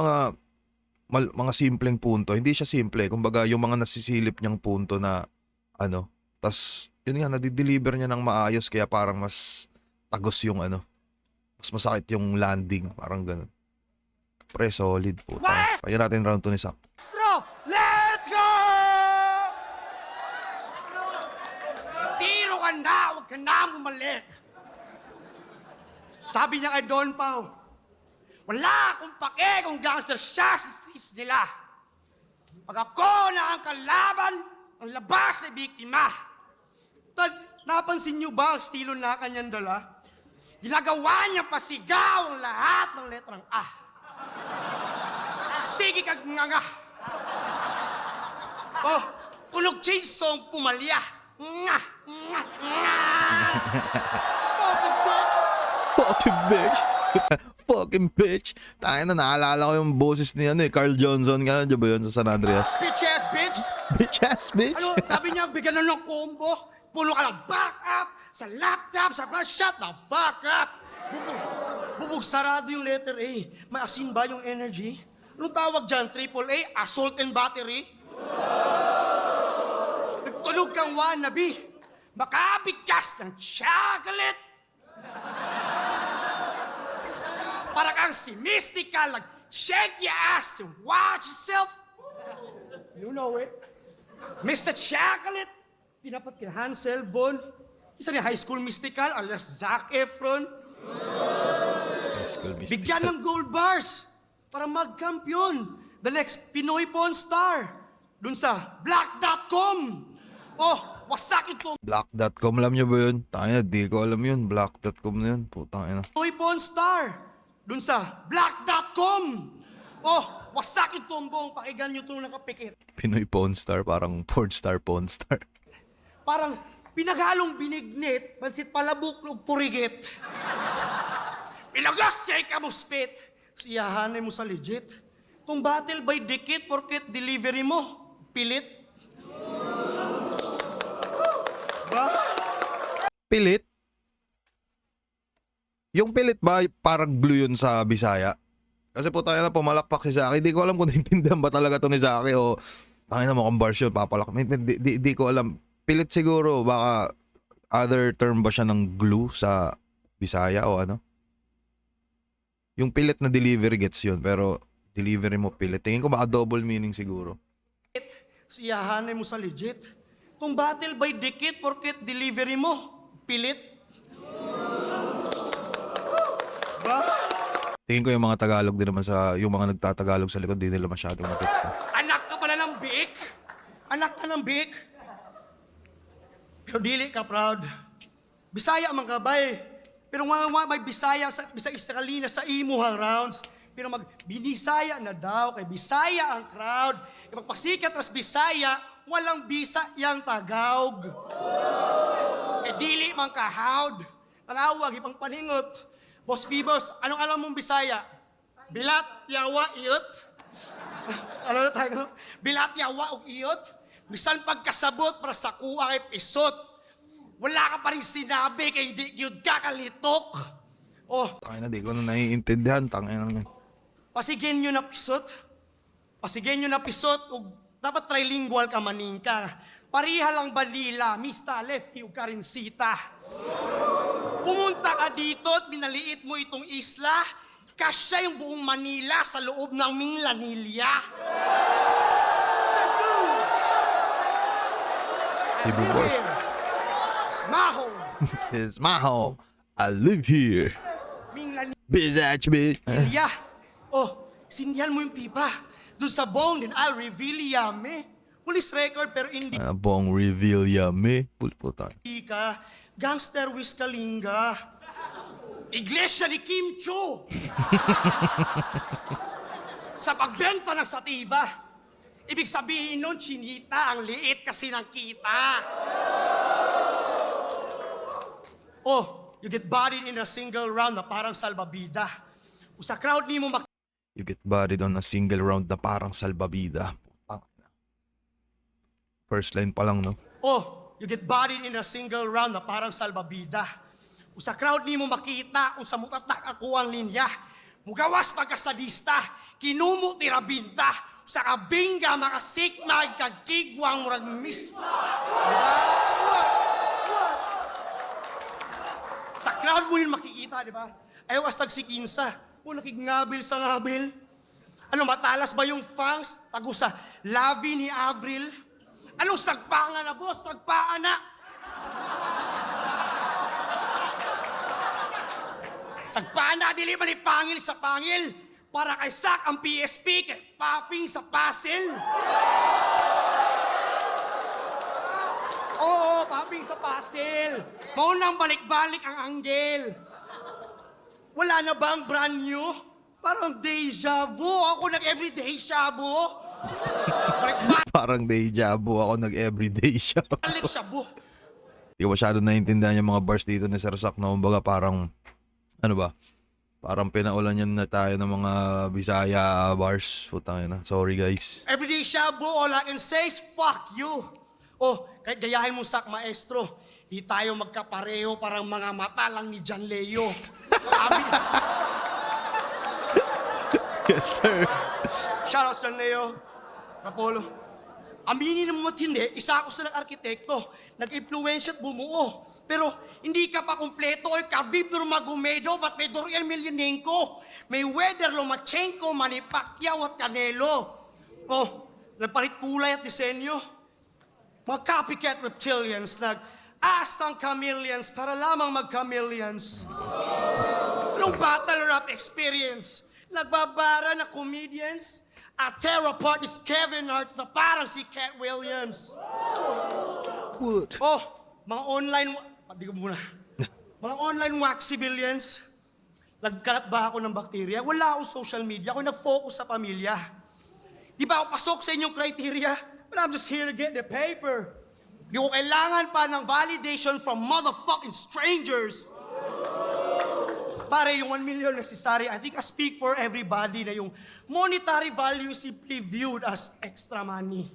mga simpleng punto. Hindi siya simple. Kumbaga, yung mga nasisilip niyang punto na tas yun nga, nadideliver niya ng maayos, kaya parang mas tagos yung mas masakit yung landing. Parang ganun. Pre, solid, putang. Kaya natin round 2 ni Sak. Let's go! Tiro ka na, huwag ka na bumalik. Sabi niya kay Don Pao, wala akong pake kung gangster siya sa streets nila. Pag ako na ang kalaban, ang labas ay biktima. Napansin niyo ba ang estilo na kanyang dala? Ginagawa niya pasigaw ang lahat ng letrang A. Sige kag nga. Oh, tulog change song pumalya. Nga. Fucking bitch. Fucking bitch. Tayo na, naalala ko yung boses ni Carl Johnson. Kaya ba yun sa San Andreas? Bitch ass bitch. Bitch ass bitch. Ano, sabi niya, bigyan na ng combo. Pulo ka lang back up sa laptop, sa flash, shut the fuck up. Bubog sarado yung letter A. May asin ba yung energy? Anong tawag dyan? AAA? Assault and battery? Nagtulog kang wannabe. Makabigkas ng chocolate. Para kang si Mystical, shake your ass and watch yourself. You know it. Mr. Chocolate, pinapat kay Hansel Von. Isa ni High School Mystical, alias Zac Efron. Bigyan ng gold bars para magkampiyon. The next Pinoy Pawn Star. Dun sa Black.com. Oh, wasak ito. Black.com, alam niyo ba yun? Tayo, di ko alam yun. Black.com na yun. Putang ina. Pinoy Pawn Star. Dun sa Black.com. Oh, wasak itong buong pakinggan nyo itong nakapikit. Pinoy Pawn Star, parang porn star, pawn star. Parang pinaghalong binignit, pansit palabok, ug purigit. Pinagos kay kamuspit. Siyahanay mo sa legit. Kung battle by dikit, porket delivery mo, pilit. Ba? Pilit? Yung pilit ba, parang glue yun sa Bisaya? Kasi po tayo na pumalakpak si Zaki. Di ko alam kung naintindihan ba talaga to ni Zaki o tayo na mo kung bars yun, papalak. Di ko alam. Pilit siguro, baka other term ba siya ng glue sa Bisaya o ano? Yung pilit na delivery gets yun, pero delivery mo pilit. Tingin ko baka double meaning siguro. Siyahanay mo sa legit. Kung battle by dikit, porket delivery mo, pilit. Ba? Tingin ko yung mga Tagalog din naman yung mga nagtatagalog sa likod, di nila masyadong na-text. Anak ka pala ng biik? Anak ka ng biik? Pero dili ka proud. Bisaya man ka bay. Pero nga may Bisaya sa kalina sa imuhang rounds. Pero binisaya na daw kay Bisaya ang crowd. Magpasikat ras Bisaya, walang bisa yang Tagawg. Kay dili man ka hawd. Tanawag ipang paningot. Boss Phoebus, anong alam mong Bisaya? Bilat, yawa, iyot? Ano na tayo? Bilat, yawa, ug iyot? Bisan pagkasabot para sa kuha kay pisot. Wala ka pa rin sinabi kay di yun kakalitok. Oh, Tangina, di ko na naiintindihan. Tangina naman. pasigin nyo na pisot. Pasigin nyo na pisot. Ug dapat trilingual ka maning ka. Pariha lang balila, mista lefty ug karinsita. Pumunta ka dito at binaliit mo itong isla. Kasya yung buong Manila sa loob ng Minglanilla. Cebu boys. Smaho! It's my home. I live here. Minglanilla. Bitch, bitch. Oh, sindihan mo yung pipa. Doon sa bong din, I'll reveal yame. Police record pero hindi Bong reveal yummy. Pulputan. ka. Gangster Wiz Kalinga. Iglesia ni Kim Cho. Sa pagbenta ng sativa. Ibig sabihin nun, chinita, ang liit kasi ng kita. Oh, you get bodied in a single round na parang salbabida. O sa crowd ni mo You get bodied on a single round na parang salbabida. First line pa lang, no? Oh, you get bodied in a single round na parang salbabida. O sa crowd ni mo makita kung sa mutatak ako ang linya. Mugawas pagkasadista, kinumo tirabinta. Sa kabingga, makasikmag, kagkigwang, murag miss. Diba? Sa crowd mo yun makikita, di ba? Ayaw astag si Kinsa. O nakignabil sa ngabil. Ano, matalas ba yung fangs? Tago sa labi ni Avril? Anong sagpaan na, boss? Sagpaan na! Sagpaan na, dili ba ni pangil sa pangil? Para kay Sak ang PSP, kay Paping sa puzzle. Oo, Paping sa puzzle. Maunang balik-balik ang anggel. Wala na ba ang brand new? Parang deja vu. Ako nag-everyday shabu. Balik-balik Parang deja vu ako nag-everyday siya. shabu. Hindi ko masyado naiintindihan yung mga bars dito ni Sir Sak na kumbaga parang, ano ba? Parang pinaulan yan na tayo ng mga Bisaya bars. Putang ina. Sorry guys. Everyday shabu, all I can say is fuck you. Oh, kahit gayahin mo Sak maestro, di tayo magkapareho parang mga mata lang ni John Leo. Yes sir. Shoutouts John Leo, Rapolo. Aminin mo matindi, isa ako sa nag-arkitekto, nag-influensya at bumuo. Pero hindi ka pa kumpleto oy Khabib Nurmagomedov at Fedor Emelianenko. May Weather Lomachenko, Manny Pacquiao at Canelo. Oh, nagpalit kulay at disenyo. Mga copycat reptilians nag-astang chameleons para lamang mag-chameleons. Anong battle rap experience? Nagbabara na comedians? At terror part is Kevin Hart na parang si Cat Williams. What? Oh, mga online... Di ko muna. Mga online wax civilians. Nagkalat ba ako ng bakterya? Wala akong social media. Ako nag-focus sa pamilya. Di ba ako pasok sa inyong criteria? But I'm just here to get the paper. Di ko kailangan pa ng validation from motherfucking strangers. Pare, yung 1 million necessary, I think I speak for everybody na yung monetary value is simply viewed as extra money.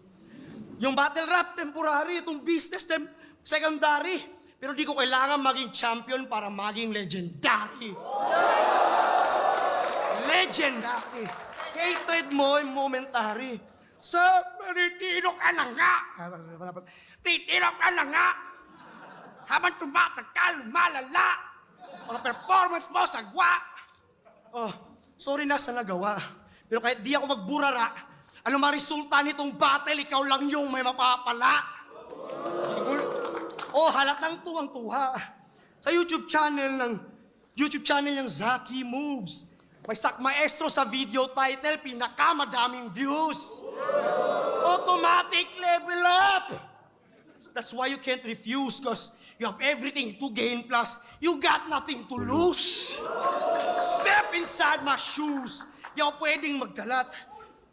Yung battle rap, temporary. Itong business, secondary. Pero di ko kailangan maging champion para maging legendary. Legendary. Hatred mo yung momentary. Sir, retiro ka na nga. Retiro ka na nga. Habang tumatagal, lumalala. Mga performance mo, sagwa. Oh, sorry na sa nagawa. Pero kahit di ako magburara, ano ma resulta nitong battle, ikaw lang yung may mapapala. Oh, halatang tuwang-tuwa. Sa YouTube channel ng Zaki Moves. May maestro sa video title, pinakamadaming views. Automatic level up! That's why you can't refuse, because you have everything to gain, plus you got nothing to lose. Step inside my shoes. Di ako pwedeng magkalat.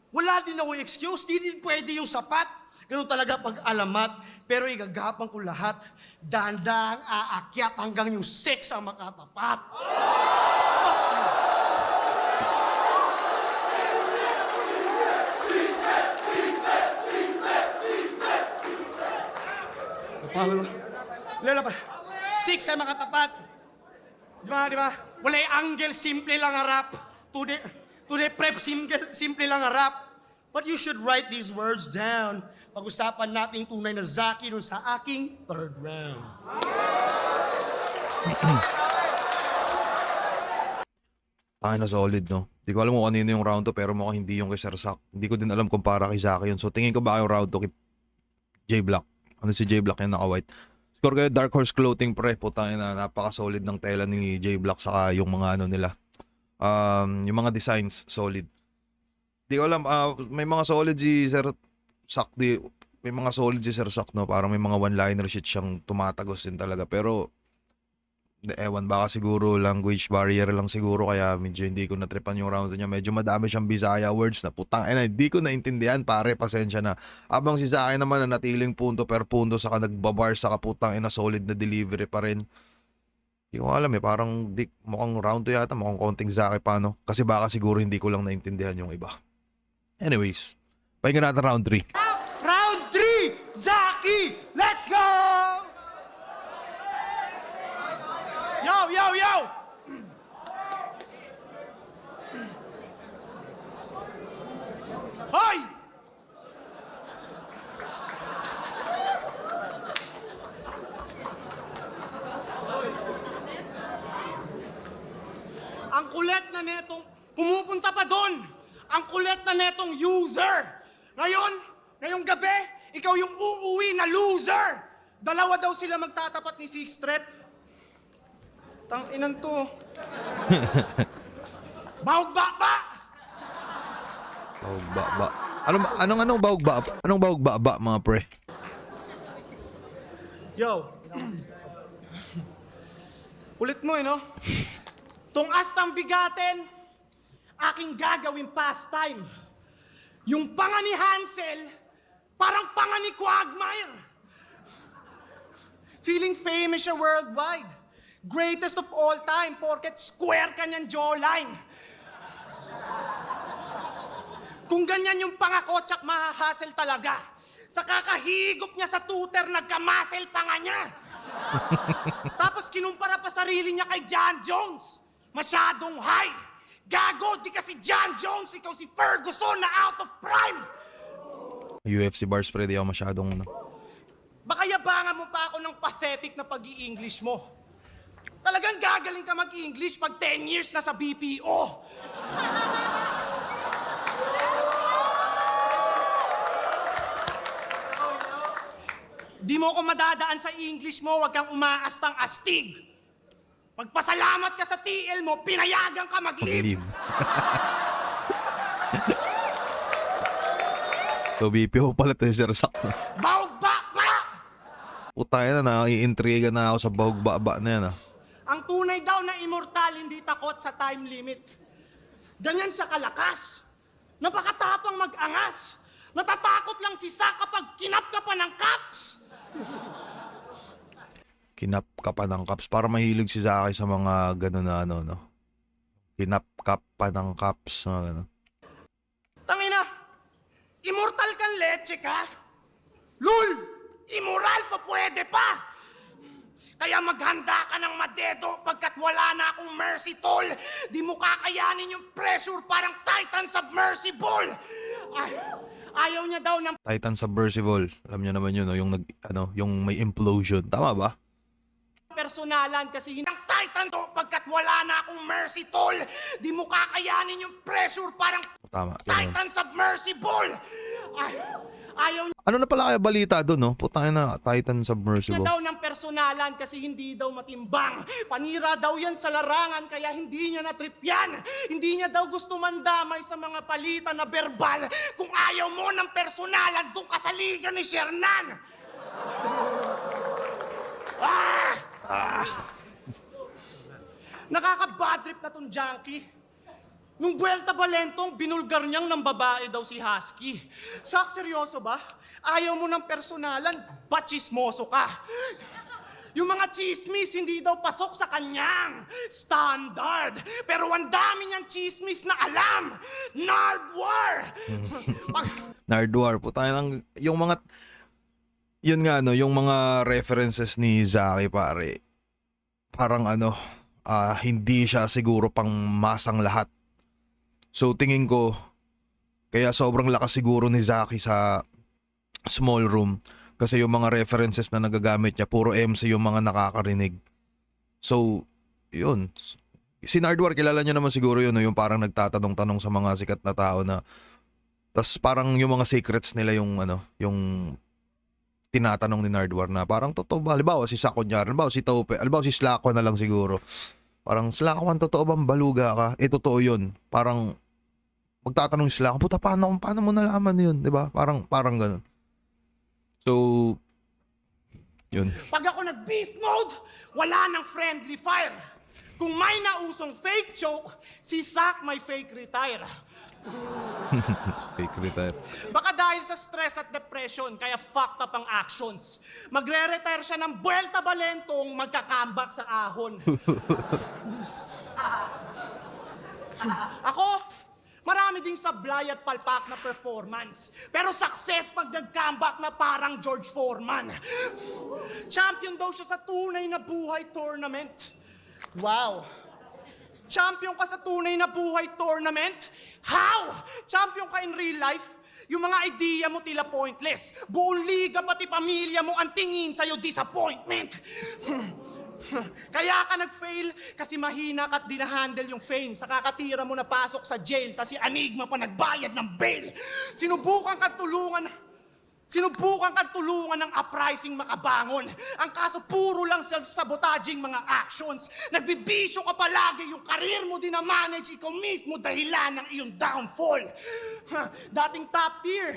Wala din ako excuse, di din pwede yung sapat. Ganun talaga pag alamat, pero igagapan ko lahat. Dandang aakyat hanggang yung sex ang makatapat. Paolo, lala pa. Six ay makatapat. Di ba? Wala'y angle, simple lang harap. Today prep, simple lang harap. But you should write these words down. Pag-usapan natin tunay na Zaki nun sa aking third round. Tayo na solid, no? Hindi ko alam kung kanino yung round to, pero mukhang hindi yung kay Sir Sak. Hindi ko din alam kung para kay Zaki yun. So tingin ko baka yung round to kay J-Block. Ano si J-Block yung naka-white. Score kayo Dark Horse Clothing pre. Putang na napaka-solid ng tela ni J-Block saka yung mga ano nila. Yung mga designs solid. Di ko alam, may mga solid si Sir Sak, may mga solid si Sir Sak, no? Parang may mga one-liner shit siyang tumatagos din talaga. Pero, ewan, baka siguro language barrier lang siguro, kaya medyo hindi ko natripan yung round niya. Medyo madami siyang Bisaya words na putang hindi ko naintindihan, pare, pasensya na. Abang si Zaki naman na natiling punto per punto, saka nagbabar, saka putang solid na delivery pa rin. Hindi ko alam parang mukhang round to yata, mukhang konting Zaki pa, no? Kasi baka siguro hindi ko lang naintindihan yung iba. Anyways, pakinggan natin round 3. Round 3, Zaki! Let's go! Yo! Hoy! Ang kulit na netong pumupunta pa doon. Ang kulit na netong user. Ngayong gabi, ikaw yung uuwi na loser. Dalawa daw sila magtatapat ni Sixth Street. Tang-inan to. Baog-ba-ba! Baog-ba-ba. Anong baog-ba-ba? Anong baog-ba-ba, mga pre? Yo. Ulit mo no? Tong astang bigatin, aking gagawin pastime. Yung panga ni Hansel, parang panga ni Quagmire. Feeling famous siya worldwide. Greatest of all time, porket square kanyang jawline. Kung ganyan yung pangako, tsak mahahasel talaga. Sa kakahigop niya sa tutor, nagkamasel pa nga niya. Tapos kinumpara pa sarili niya kay John Jones. Masyadong high. Gago, di kasi John Jones, ikaw si Ferguson na out of prime. UFC bars pre, di ako masyadong Baka yabangan mo pa ako ng pathetic na pag-i-English mo. Talagang gagaling ka mag-English pag 10 years na sa BPO. Di mo ko madadaan sa English mo, wag kang umaastang astig. Magpasalamat ka sa TL mo, pinayagan ka mag-leave. mag-leave. So BPO pala to yung Sir Sak. Baog-ba-ba! Putang na, naiintriga na ako sa baog-ba-ba na yan Ang tunay daw na immortal hindi takot sa time limit. Ganyan siya kalakas. Napakatapang mag-angas. Natatakot lang si Sak kapag kinap ka pa ng caps. Kinap ka pa ng caps. Para mahilig si Zaki sa mga gano'n na no? Kinap ka pa ng caps. Gano'n. Tangina, immortal kang leche ka? Lul, immoral pa pwede pa. Kaya maghanda ka ng madedo pagkat wala na akong mercy toll. Di mo kakayanin yung pressure parang Titan Submersible. Ayaw niya daw ng Titan Submersible. Alam niyo naman yun, no? Yung yung may implosion. Tama ba? personalan kasi ng Titan to pagkat wala na akong mercy toll. Di mo kakayanin yung pressure parang Tama. Titan Submersible. Ayaw Ano na pala kaya balita doon, no? Putang na, Titan niya Submersible. daw ng personalan kasi hindi daw matimbang. Panira daw yan sa larangan kaya hindi niya na-trip yan. Hindi niya daw gusto mandamay sa mga palitan na verbal. Kung ayaw mo ng personalan, doon ka sa liga ni Shernan. Nakaka-bad trip na tong junkie. Nung Buelta Balentong, binulgar niyang ng babae daw si Husky. Sak, seryoso ba? Ayaw mo ng personalan, bachismoso ka. Yung mga chismis, hindi daw pasok sa kanyang standard. Pero ang dami niyang chismis na alam. Nardwar! Nardwar, putang ng yung mga yun nga no, yung mga references ni Zaki pare. Parang hindi siya siguro pang masang lahat. So tingin ko kaya sobrang lakas siguro ni Zaki sa small room kasi yung mga references na nagagamit niya puro MC yung mga nakakarinig. So yun. Si Nardwar kilala niyo naman siguro yun no? Yung parang nagtatanong-tanong sa mga sikat na tao na tas parang yung mga secrets nila yung yung tinatanong ni Nardwar na parang totoo ba? Halimbawa si Sakonyar, halimbawa si Taupe, halimbawa si Slako na lang siguro. Parang Slako, totoo bang baluga ka? Totoo yun. Parang magtatanong sila, puta, paano mo nalaman yun? Diba? Parang ganun. So, yun. Pag ako nag-beast mode, wala nang friendly fire. Kung may nausong fake joke, si Sak may fake retire. Fake retire. Baka dahil sa stress at depression, kaya fucked up ang actions. Magre-retire siya ng Buelta Balentong, magka-comeback sa ahon. Ako, marami ding sablay at palpak na performance. Pero success pag nag-comeback na parang George Foreman. Champion daw siya sa tunay na buhay tournament. Wow! Champion ka sa tunay na buhay tournament? How? Champion ka in real life? Yung mga idea mo tila pointless. Buong liga pati pamilya mo ang tingin sa'yo disappointment. Kaya ka nag-fail kasi mahina ka at dinahandle yung fame. Sa kakatira mo napasok sa jail, tas si Enigma pa nagbayad ng bail. Sinubukan kang tulungan ng uprising makabangon. Ang kaso puro lang self-sabotaging mga actions. Nagbibisyo ka palagi, yung karir mo din na manage, ikaw mismo dahilan ng iyong downfall. Dating top tier.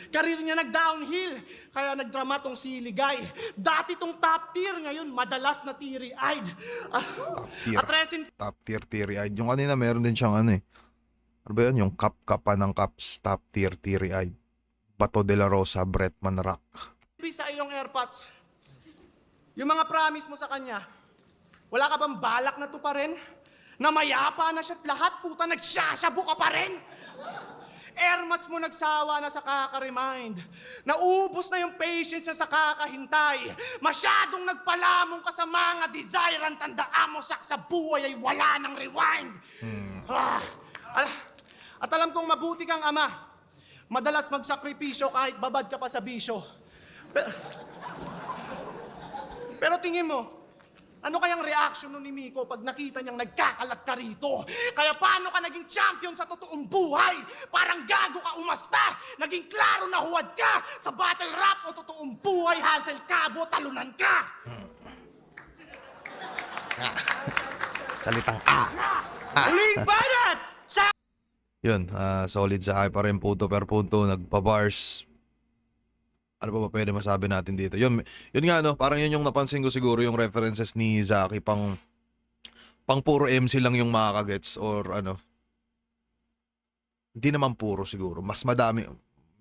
Karir niya nag-downhill, kaya nagdrama tong si Ligay. Dati tong top tier, ngayon madalas na teary-eyed. Top tier teary-eyed. Yung kanina meron din siyang ano ba yun? Yung kap-kapa ng Caps, top tier teary-eyed. Bato de la Rosa, Bretman Rock. Sa iyong AirPods, yung mga promise mo sa kanya, wala ka bang balak na to pa rin? Na mayapa na siya't lahat, puta, nagsasabo ka pa rin? Airmats mo nagsawa na sa kaka-remind. Naubos na yung patience na sa kakahintay. Masyadong nagpalamong ka sa mga desire. Ang tandaan mo sa buhay ay wala ng rewind. At alam kong mabuti kang ama. Madalas magsakripisyo kahit babad ka pa sa bisyo. Pero tingin mo, ano kayang reaction nun ni Miko pag nakita niyang nagkakalat ka rito? Kaya paano ka naging champion sa totoong buhay? Parang gago ka umasta. Naging klaro na huwad ka. Sa battle rap o totoong buhay, Hansel Cabo, talunan ka. Salitang Uling banat! Sa... Yun, solid sa akin pa rin, punto per punto, nagpa-bars. Ano pa ba pwede masabi natin dito? Yun nga parang yun yung napansin ko siguro yung references ni Zaki pang puro MC lang yung makakagets or hindi naman puro siguro. Mas madami,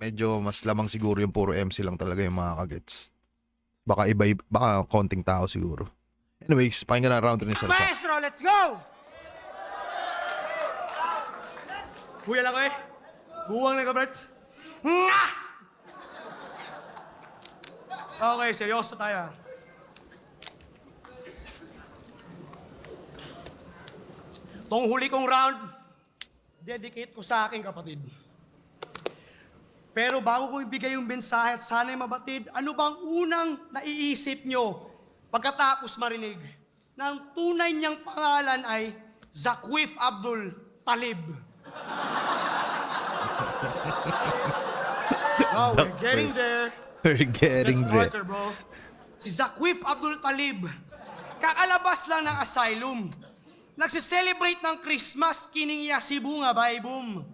medyo mas lamang siguro yung puro MC lang talaga yung makakagets. Baka baka konting tao siguro. Anyways, pakinggan na round 3 ni Salsa. Maestro, let's go! Kuya lang buwang na ka, Brett. Nga! Okay, seryoso tayo. Tong huli kong round, dedicate ko sa aking kapatid. Pero bago ko ibigay yung mensahe at sana'y mabatid, ano bang unang naiisip nyo pagkatapos marinig na ang tunay niyang pangalan ay Zakwif Abdul Talib? Oh, we're getting there. We're getting Let's there. start her, bro. Si Zakwif Abdul Talib, kakalabas lang ng asylum. Nagsiselebrate ng Christmas, kiningya si Bunga Baybum.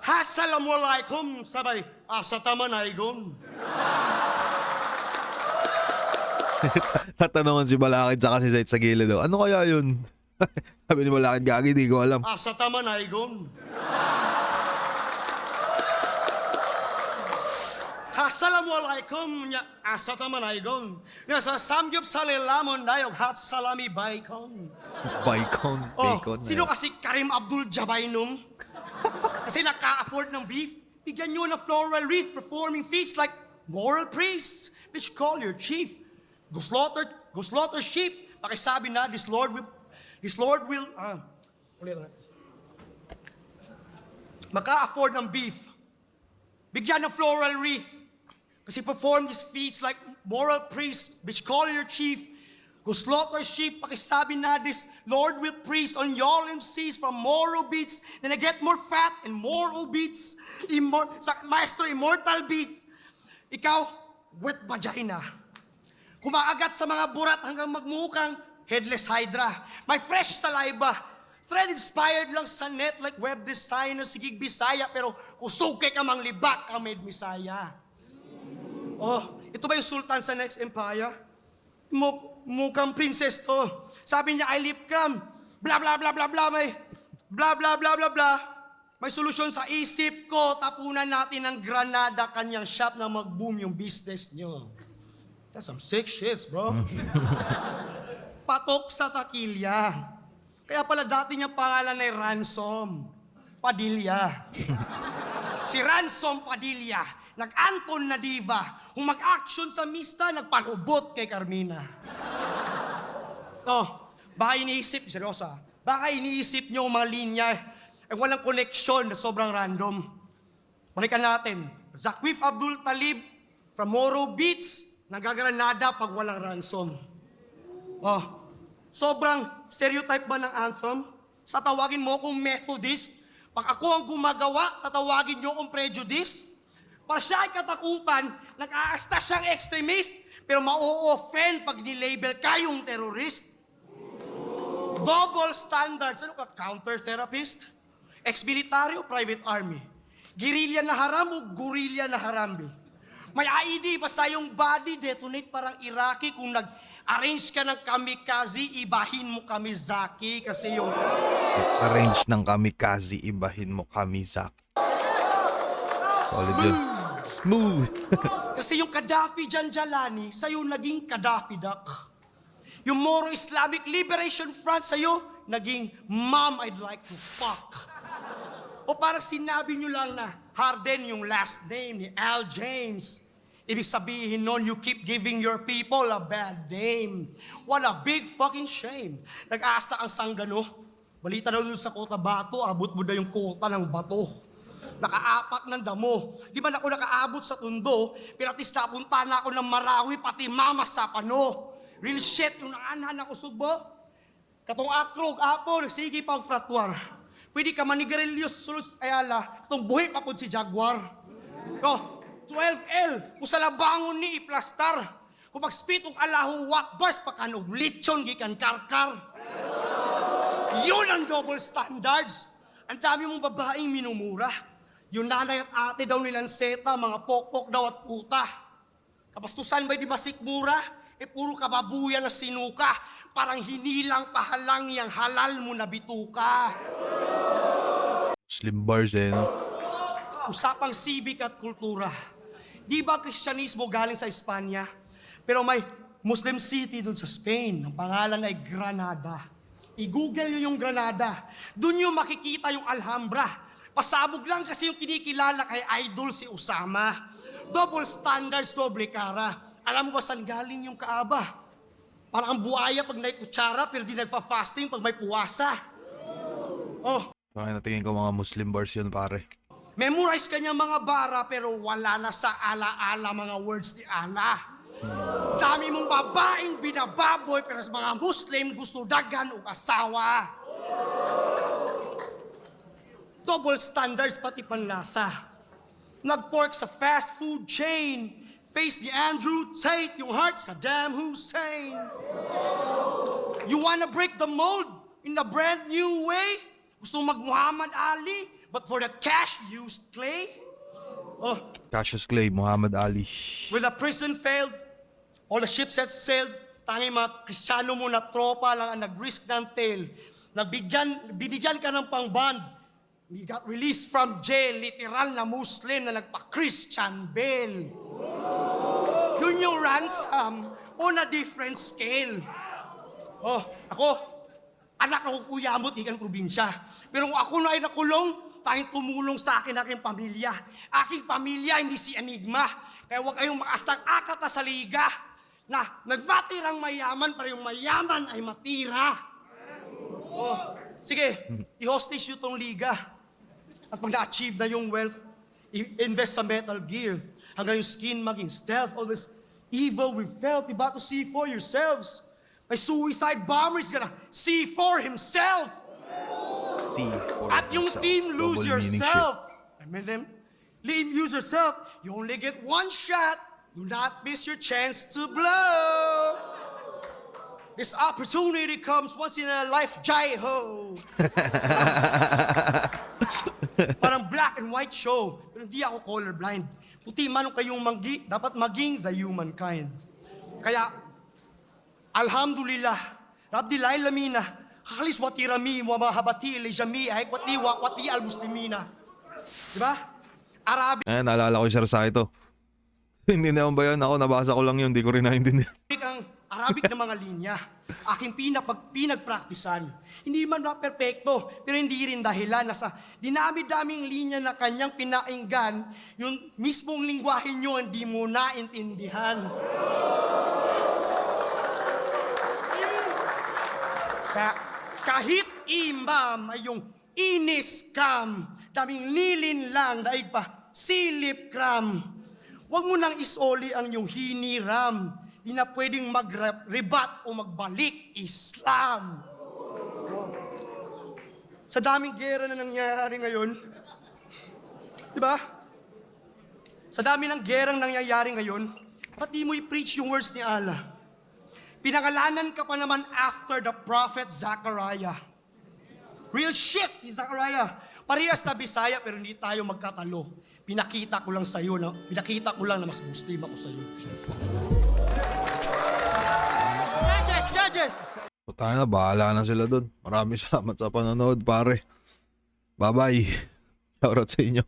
Assalamualaikum, sabay, asatamanaygon. Tatanungan si Balakid sa si Zayt sa gilid daw. Ano kaya yun? Sabi ni Balakid, gagi, di ko alam. Asatamanaygon. Assalamualaikum, nya asatamanaygon. Nga sa samgyup sa lilamon dayog hat salami baikon. Bacon, bacon. Sino kasi Karim Abdul Jabainum? Kasi naka-afford ng beef, bigyan nyo ng floral wreath performing feats like moral priests, which call your chief. Go slaughter sheep. Pakisabi na, this Lord will, ulit na. Maka-afford ng beef, bigyan ng floral wreath. Kasi perform these feats like moral priests, which call your chief. Go slaughter sheep, pakisabi na this Lord will priest on y'all MCs from more beats. Then I get more fat and more beats. Maestro Immortal Beats. Ikaw, wet vagina. Kumaagat sa mga burat hanggang magmukang headless hydra. May fresh saliva. Thread inspired lang sa net like web designer sigig Bisaya. Pero kusuke ka mang libak ka made Misaya. Oh, ito ba yung sultan sa next empire? Mukhang princess to. Sabi niya, I lip cram. Bla bla bla bla bla. May bla bla bla bla bla. May solusyon sa isip ko. Tapunan natin ng Granada kanyang shop na mag-boom yung business niyo. That's some sick shits, bro. Patok sa takilya. Kaya pala dati niyang pangalan ay Ransom Padilla. Si Ransom Padilla, nag-Anton na diva. Kung mag-action sa mista, nagpanubot kay Carmina. Baka iniisip, seryosa, baka iniisip niyo mga linya, walang koneksyon na sobrang random. Balikan natin, Zakwif Abdul Talib from Moro Beats, nagagranada pag walang ransom. Sobrang stereotype ba ng anthem? Sa tawagin mo akong Methodist, pag ako ang gumagawa, tatawagin niyo akong prejudice? Para siya ay katakutan, nag-aasta siyang extremist, pero ma-o-offend pag nilabel kayong terrorist. Double standards. Ano ka? Counter-therapist? Ex-military o private army? Guerrilla na haram o gorilla na harambe? May IED pa sa iyong body, detonate parang Iraqi. Kung nag-arrange ka ng kamikaze, ibahin mo kami Zaki. Kasi yung... Arrange ng kamikaze, ibahin mo kami, Zak. Solid yun. Smooth. Kasi yung Gaddafi Janjalani, sa'yo naging Gaddafi Duck. Yung Moro Islamic Liberation Front sa'yo, naging Mom, I'd like to fuck. O parang sinabi nyo lang na Harden yung last name ni Al James. Ibig sabihin nun, you keep giving your people a bad name. What a big fucking shame. Nag-aasta ang sanggano. Balita na doon sa Cotabato, abot mo na yung kota ng bato. Nakaapak ng damo. Di ba ako nakaabot sa Tondo, pero at least napunta na ako ng Marawi, pati mama sa Pano. Real shit, yung naanhan ako sugbo. Katong akrog, apo, nagsigi pang fratwar. Pwede ka manigarilyo sa sulod ayala, katong buhi pa po si Jaguar. 12L, kung sa labangon ni iplastar. Kung mag-spit og alahu wakbars, pakanog lechon gikan karkar. Yun ang double standards. Ang dami mong babaeng minumura. Yung nanay at ate daw nilang seta, mga pokpok daw at puta. Kapastusan ba'y di masikmura? Puro kababuyan na sinuka. Parang hinilang pahalang yang halal mo na bituka. Slim bars no? Usapang civic at kultura. Di ba Kristyanismo galing sa Espanya? Pero may Muslim city dun sa Spain. Ang pangalan ay Granada. I-google nyo yung Granada. Doon nyo makikita yung Alhambra. Pasabog lang kasi yung kinikilala kay idol si Osama. Double standards, doble cara. Alam mo ba saan galing yung Kaaba? Parang ang buhaya pag naikutsara pero di nagpa-fasting pag may puwasa. Bakit natingin ko mga Muslim bars yun, pare. Memorize ka niya mga bara pero wala na sa ala-ala mga words ni Allah. Dami mong babaeng binababoy pero sa mga Muslim gusto dagan o asawa. Double standards pati panlasa. Nag-pork sa fast food chain. Face the Andrew Tate, yung heart Saddam Hussein. You wanna break the mold in a brand new way? Gusto mo mag-Muhammad Ali, but for that cash, used clay? Oh, Cassius Clay, Muhammad Ali. will the prison failed? All the ships had sailed? Tanging mga Kristiyano mo na tropa lang ang nag-risk ng tail. Binigyan ka ng pang-bond. We got released from jail. Literal na Muslim na nagpa-Christian bail. Yun yung ransom on a different scale. Oh, ako, anak ng kukuyamot, ikan probinsya. Pero kung ako na ay nakulong, tanging tumulong sa akin aking pamilya. Aking pamilya, hindi si Enigma. Kaya huwag kayong makastang akat na sa liga na nagmatirang mayaman para yung mayaman ay matira. Oh, sige, i-hostage nyo tong liga. At pag na-achieve na yung wealth, invest sa Metal Gear. Hanggang yung skin maging stealth. All this evil we felt, diba, to see for yourselves. May suicide bomber is gonna see for himself. C for At yung himself. team lose Double meaning yourself. I mean them. Team use yourself. You only get one shot. Do not miss your chance to blow. This opportunity comes once in a life, jai-ho. Parang black and white show. Pero hindi ako colorblind. Puti man kayong manggi, dapat maging the humankind. Kaya, alhamdulillah, Rabdilay lamina, hakalis wati rami, wamahabati, lejami, wati wati al-muslimina. Diba? Arabic Eh, naalala ko yung sarsa ito. Hindi na ba yun? Ako, nabasa ko lang yun. Hindi ko rin naintindihan. ang Arabic na mga linya. Aking pinagpraktisan. Hindi man na perpekto, pero hindi rin dahilan na sa dinami-daming linya na kanyang pinainggan, yung mismong lingwahe nyo hindi mo naintindihan. Kaya kahit imam ay yung inis-cam, daming lilin lang, daig pa, silip-cram. Huwag mo nang isoli ang yung hiniram. Di na pwedeng mag-rebat o magbalik Islam. Sa daming gera na nangyayari ngayon, di ba? Sa dami ng gerang nangyayari ngayon, ba't di mo i-preach yung words ni Allah? Pinangalanan ka pa naman after the prophet Zachariah. Real shit ni Zachariah. Parehas na Bisaya pero hindi tayo magkatalo. Pinakita ko lang na mas Muslim ako sa'yo. Judges! So, tayo na, bahala na sila doon. Maraming salamat sa panonood, pare. Bye-bye. Shoutout sa inyo.